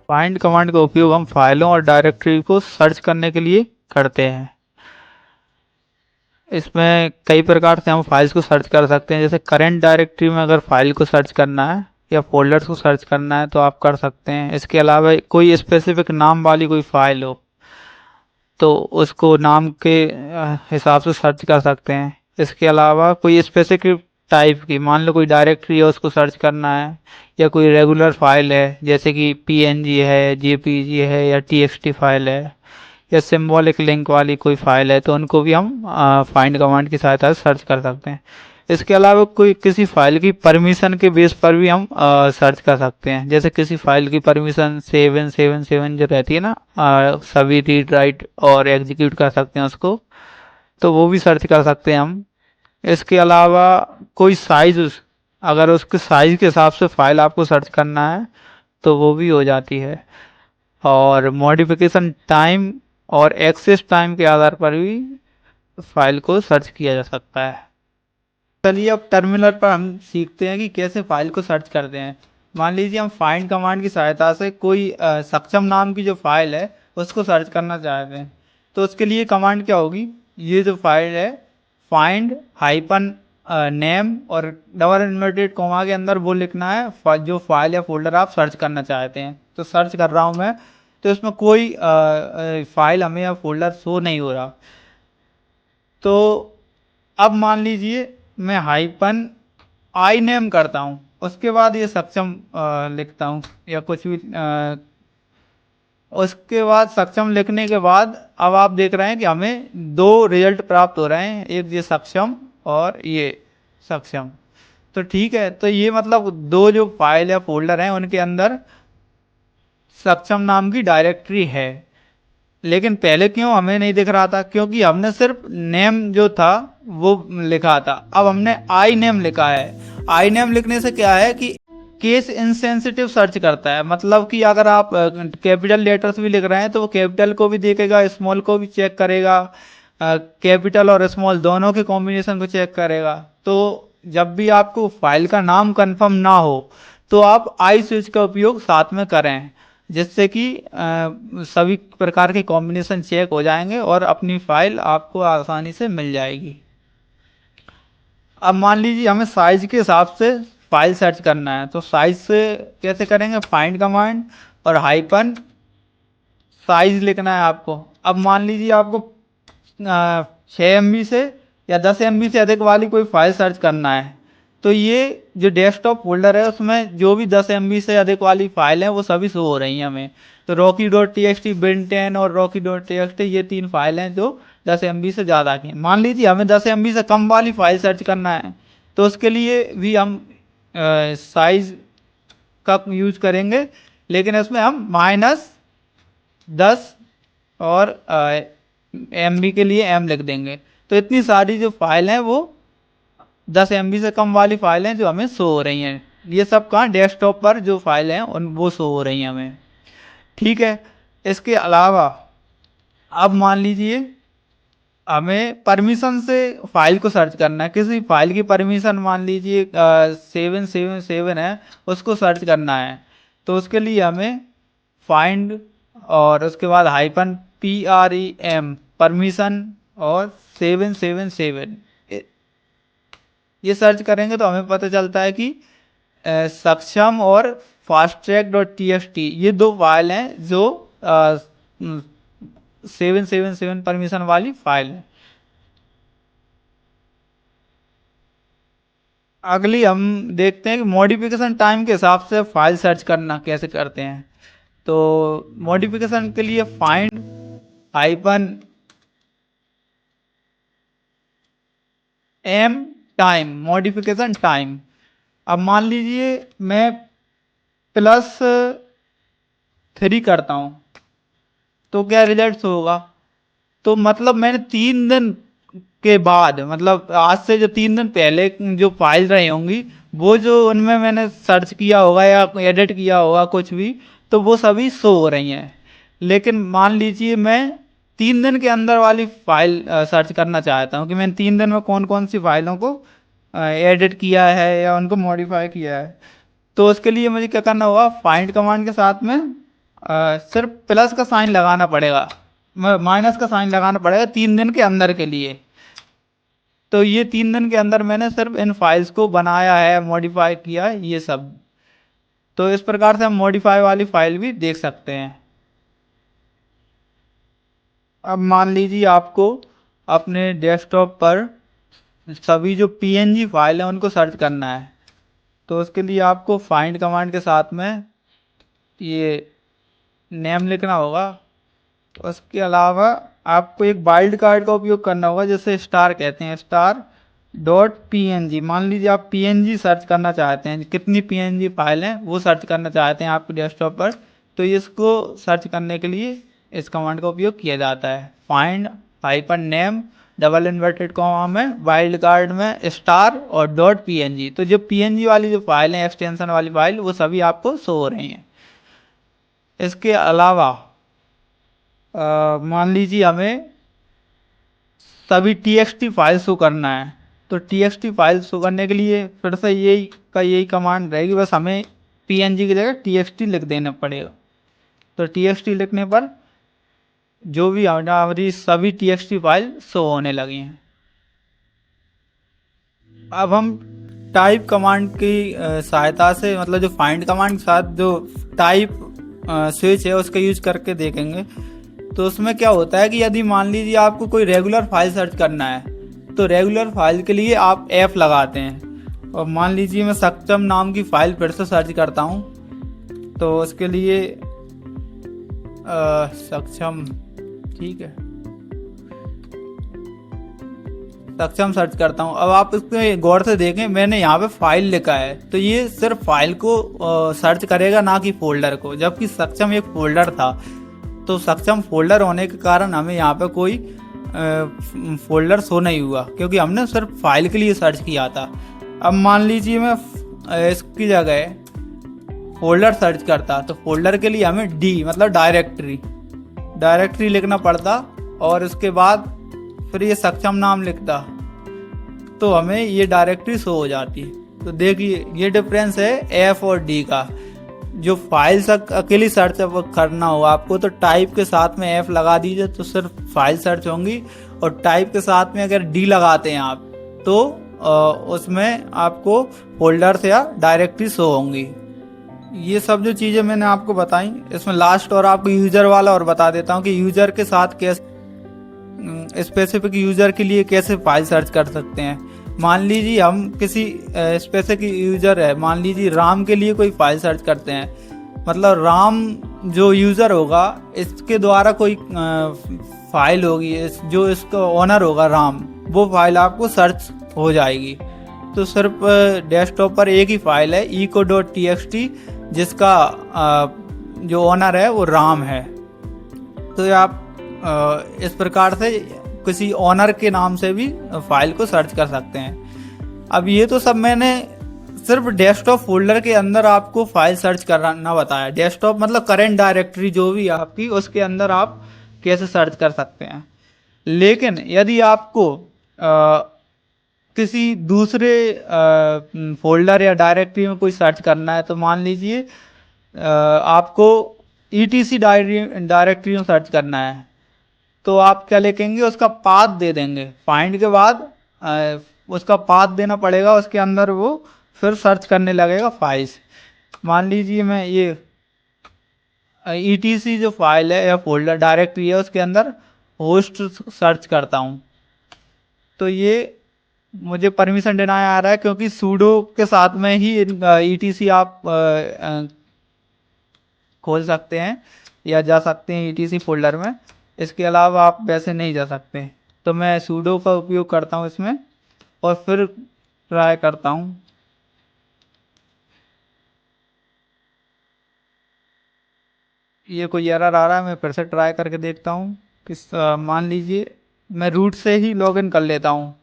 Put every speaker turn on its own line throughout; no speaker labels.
Find command का उपयोग हम फाइलों और डायरेक्टरी को सर्च करने के लिए करते हैं। इसमें कई प्रकार से हम फाइल्स को सर्च कर सकते हैं। जैसे करेंट डायरेक्टरी में अगर फाइल को सर्च करना है या फोल्डर्स को सर्च करना है तो आप कर सकते हैं। इसके अलावा कोई स्पेसिफिक नाम वाली कोई फाइल हो तो उसको नाम के हिसाब से सर्च कर सकते हैं। इसके अलावा कोई स्पेसिफिक टाइप की, मान लो कोई डायरेक्टरी है उसको सर्च करना है, या कोई रेगुलर फाइल है जैसे कि पीएनजी है, जेपीजी है या टीएक्सटी फाइल है, या सिंबॉलिक लिंक वाली कोई फाइल है, तो उनको भी हम फाइंड कमांड की सहायता से सर्च कर सकते हैं। इसके अलावा कोई किसी फाइल की परमिशन के बेस पर भी हम सर्च कर सकते हैं। जैसे किसी फाइल की परमिशन 777 जो रहती है ना, सभी रीड राइट और एग्जीक्यूट कर सकते हैं उसको, तो वो भी सर्च कर सकते हैं हम। इसके अलावा कोई साइज, अगर उसके साइज के हिसाब से फाइल आपको सर्च करना है तो वो भी हो जाती है। और मॉडिफिकेशन टाइम और एक्सेस टाइम के आधार पर भी फाइल को सर्च किया जा सकता है। चलिए अब टर्मिनल पर हम सीखते हैं कि कैसे फाइल को सर्च करते हैं। मान लीजिए हम फाइंड कमांड की सहायता से कोई सक्षम नाम की जो फाइल है उसको सर्च करना चाहते हैं। तो उसके लिए कमांड क्या होगी, ये जो फाइल है फाइंड हाइपन नेम और डबल इन्वर्टेड कोमा के अंदर वो लिखना है जो फाइल या फोल्डर आप सर्च करना चाहते हैं। तो सर्च कर रहा हूँ मैं, तो इसमें कोई फाइल हमें या फोल्डर शो नहीं हो रहा। तो अब मान लीजिए मैं हाइपन आई नेम करता हूँ, उसके बाद ये सक्षम लिखता हूँ या कुछ भी उसके बाद सक्षम लिखने के बाद अब आप देख रहे हैं कि हमें दो रिजल्ट प्राप्त हो रहे हैं, एक ये सक्षम और ये सक्षम। तो ठीक है, तो ये मतलब दो जो फाइल या फोल्डर हैं उनके अंदर सक्षम नाम की डायरेक्टरी है। लेकिन पहले क्यों हमें नहीं दिख रहा था, क्योंकि हमने सिर्फ नेम जो था वो लिखा था। अब हमने आई नेम लिखा है। आई नेम लिखने से क्या है कि केस इनसेंसिटिव सर्च करता है। मतलब कि अगर आप कैपिटल लेटर्स भी लिख रहे हैं तो वो कैपिटल को भी देखेगा, स्मॉल को भी चेक करेगा, कैपिटल और स्मॉल दोनों के कॉम्बिनेशन को चेक करेगा। तो जब भी आपको फाइल का नाम कंफर्म ना हो तो आप आई स्विच का उपयोग साथ में करें, जिससे कि सभी प्रकार के कॉम्बिनेशन चेक हो जाएंगे और अपनी फाइल आपको आसानी से मिल जाएगी। अब मान लीजिए हमें साइज के हिसाब से फाइल सर्च करना है, तो साइज से कैसे करेंगे, फाइंड कमांड और हाइपन साइज लिखना है आपको। अब मान लीजिए आपको 6 MB से या 10 MB से अधिक वाली कोई फाइल सर्च करना है, तो ये जो डेस्कटॉप फोल्डर है उसमें जो भी 10 MB से अधिक वाली फाइल है वो सभी शो हो रही हैं हमें। तो Rocky dot T X T, बिन10 और Rocky dot T X T, ये 3 फाइल हैं जो 10 MB से ज़्यादा की। मान लीजिए हमें 10 MB से कम वाली फाइल सर्च करना है, तो उसके लिए भी हम साइज का यूज करेंगे, लेकिन इसमें हम -10 और MB के लिए M लिख देंगे। तो इतनी सारी जो फाइल हैं वो 10 MB से कम वाली फाइल हैं जो हमें शो हो रही हैं। ये सब कहाँ, डेस्कटॉप पर जो फाइल हैं उन वो शो हो रही हैं हमें। ठीक है, इसके अलावा अब मान लीजिए हमें परमिशन से फाइल को सर्च करना है। किसी फाइल की परमिशन मान लीजिए 777 है, उसको सर्च करना है। तो उसके लिए हमें फाइंड और उसके बाद हाइपन PREM परमिशन और 777 ये सर्च करेंगे तो हमें पता चलता है कि सक्षम और फास्ट ट्रैक डॉट TXT ये दो फाइल हैं जो 777 परमिशन वाली फाइल है। अगली हम देखते हैं कि मॉडिफिकेशन टाइम के हिसाब से फाइल सर्च करना कैसे करते हैं। तो मॉडिफिकेशन के लिए find hyphen M time, modification time. अब मान लीजिए मैं +3 करता हूँ तो क्या रिजल्ट होगा। तो मतलब मैंने 3 दिन के बाद, मतलब आज से जो 3 दिन पहले जो फाइल रही होंगी वो जो उनमें मैंने सर्च किया होगा या एडिट किया होगा कुछ भी, तो वो सभी शो हो रही हैं। लेकिन मान लीजिए मैं 3 दिन के अंदर वाली फाइल सर्च करना चाहता हूँ कि मैंने 3 दिन में कौन कौन सी फाइलों को एडिट किया है या उनको मॉडिफाई किया है। तो उसके लिए मुझे क्या करना होगा, फाइंड कमांड के साथ में सिर्फ प्लस का साइन लगाना पड़ेगा, माइनस का साइन लगाना पड़ेगा 3 दिन के अंदर के लिए। तो ये 3 दिन के अंदर मैंने सिर्फ इन फाइल्स को बनाया है, मॉडिफाई किया है, ये सब। तो इस प्रकार से हम मॉडिफाई वाली फाइल भी देख सकते हैं। अब मान लीजिए आपको अपने डेस्कटॉप पर सभी जो पीएनजी फाइल है उनको सर्च करना है, तो उसके लिए आपको फाइंड कमांड के साथ में ये नेम लिखना होगा। उसके अलावा आपको एक वाइल्ड कार्ड का उपयोग करना होगा, जैसे स्टार कहते हैं, स्टार डॉट पीएनजी। मान लीजिए आप पीएनजी सर्च करना चाहते हैं, कितनी पीएनजी फाइल हैं वो सर्च करना चाहते हैं आपके डेस्कटॉप पर, तो इसको सर्च करने के लिए इस कमांड का उपयोग किया जाता है। Find hyphen name double inverted comma में वाइल्ड कार्ड में स्टार और डॉट पीएनजी। तो जो पीएनजी वाली जो फाइल है, एक्सटेंशन वाली फाइल, वो सभी आपको शो हो रही हैं। इसके अलावा मान लीजिए हमें सभी टीएक्सटी फाइल शो करना है, तो टीएक्सटी फाइल शो करने के लिए फिर से यही कमांड रहेगी, बस हमें पीएनजी की जगह टीएक्सटी लिख देना पड़ेगा। तो टीएक्सटी लिखने पर जो भी हमारी सभी टीएक्सटी फाइल शो होने लगी हैं। अब हम टाइप कमांड की सहायता से, मतलब जो फाइंड कमांड के साथ जो टाइप स्विच है उसका यूज करके देखेंगे। तो उसमें क्या होता है कि यदि मान लीजिए आपको कोई रेगुलर फाइल सर्च करना है, तो रेगुलर फाइल के लिए आप एफ लगाते हैं। और मान लीजिए मैं सक्षम नाम की फाइल फिर से सर्च करता हूँ, तो उसके लिए सक्षम, ठीक है, सक्षम सर्च करता हूँ। अब आप इसमें गौर से देखें, मैंने यहाँ पे फाइल लिखा है, तो ये सिर्फ फाइल को सर्च करेगा, ना कि फोल्डर को, जबकि सक्षम एक फोल्डर था। तो सक्षम फोल्डर होने के कारण हमें यहाँ पे कोई फोल्डर शो नहीं हुआ, क्योंकि हमने सिर्फ फाइल के लिए सर्च किया था। अब मान लीजिए मैं इसकी जगह फोल्डर सर्च करता, तो फोल्डर के लिए हमें डी मतलब डायरेक्टरी लिखना पड़ता, और उसके बाद फिर ये सक्षम नाम लिखता, तो हमें ये डायरेक्टरी शो हो जाती। तो देखिए ये डिफरेंस है एफ और डी का। जो फाइल अकेली सर्च करना हो आपको, तो टाइप के साथ में एफ लगा दीजिए तो सिर्फ फाइल सर्च होंगी, और टाइप के साथ में अगर डी लगाते हैं आप, तो उसमें आपको फोल्डर्स या डायरेक्टरी शो होंगी। ये सब जो चीज़ें मैंने आपको बताई, इसमें लास्ट और आपको यूजर वाला और बता देता हूँ कि यूजर के साथ कैसे, स्पेसिफिक यूजर के लिए कैसे फाइल सर्च कर सकते हैं। मान लीजिए हम किसी स्पेसिफिक यूजर है, मान लीजिए राम के लिए कोई फाइल सर्च करते हैं, मतलब राम जो यूजर होगा इसके द्वारा कोई फाइल होगी, जो इसका ओनर होगा राम, वो फाइल आपको सर्च हो जाएगी। तो सिर्फ डेस्कटॉप पर एक ही फाइल है eco.txt, जिसका जो ओनर है वो राम है। तो आप इस प्रकार से किसी ऑनर के नाम से भी फाइल को सर्च कर सकते हैं। अब ये तो सब मैंने सिर्फ डेस्कटॉप फोल्डर के अंदर आपको फाइल सर्च करना बताया। डेस्कटॉप मतलब करंट डायरेक्टरी जो भी आपकी, उसके अंदर आप कैसे सर्च कर सकते हैं। लेकिन यदि आपको किसी दूसरे फोल्डर या डायरेक्टरी में कोई सर्च करना है, तो मान लीजिए आपको ETC डायरेक्टरी में सर्च करना है, तो आप क्या लिखेंगे, उसका पाथ दे देंगे। फाइंड के बाद उसका पाथ देना पड़ेगा, उसके अंदर वो फिर सर्च करने लगेगा फाइल्स। मान लीजिए मैं ये ETC जो फाइल है या फोल्डर डायरेक्टरी है, उसके अंदर होस्ट सर्च करता हूँ, तो ये मुझे परमिशन डिनाई आ रहा है, क्योंकि सूडो के साथ में ही ETC आप खोल सकते हैं या जा सकते हैं ETC फोल्डर में। इसके अलावा आप वैसे नहीं जा सकते। तो मैं सूडो का उपयोग करता हूँ इसमें, और फिर ट्राई करता हूँ। ये कोई एरर आ रहा है, मैं फिर से ट्राई करके देखता हूँ। मान लीजिए मैं रूट से ही लॉगिन कर लेता हूँ।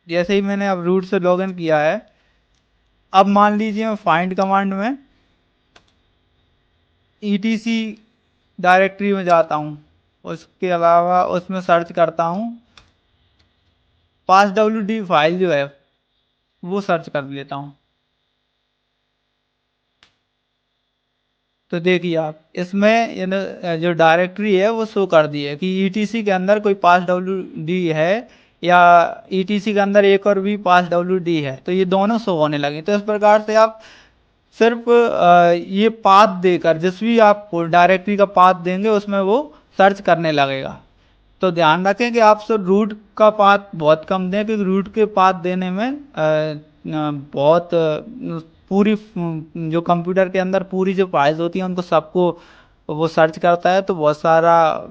जैसे ही मैंने अब रूट से लॉगिन किया है, अब मान लीजिए मैं फाइंड कमांड में ETC डायरेक्टरी में जाता हूँ, उसके अलावा उसमें सर्च करता हूँ passwd फाइल जो है वो सर्च कर लेता हूँ। तो देखिए आप इसमें जो डायरेक्टरी है वो शो कर दी है कि ईटीसी के अंदर कोई पास डब्ल्यू डी है या ईटीसी के अंदर एक और भी पास डब्ल्यू डी है, तो ये दोनों शो होने लगे। तो इस प्रकार से आप सिर्फ ये पाथ देकर, जिस भी आप डायरेक्टरी का पाथ देंगे उसमें वो सर्च करने लगेगा। तो ध्यान रखें कि आप सिर्फ रूट का पाथ बहुत कम दें, क्योंकि रूट के पाथ देने में बहुत पूरी जो कंप्यूटर के अंदर पूरी जो फाइल्स होती हैं उनको सबको वो सर्च करता है, तो बहुत सारा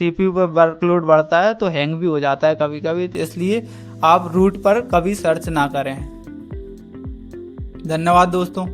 सीपीयू पर वर्कलोड बढ़ता है, तो हैंग भी हो जाता है कभी कभी। तो इसलिए आप रूट पर कभी सर्च ना करें। धन्यवाद दोस्तों।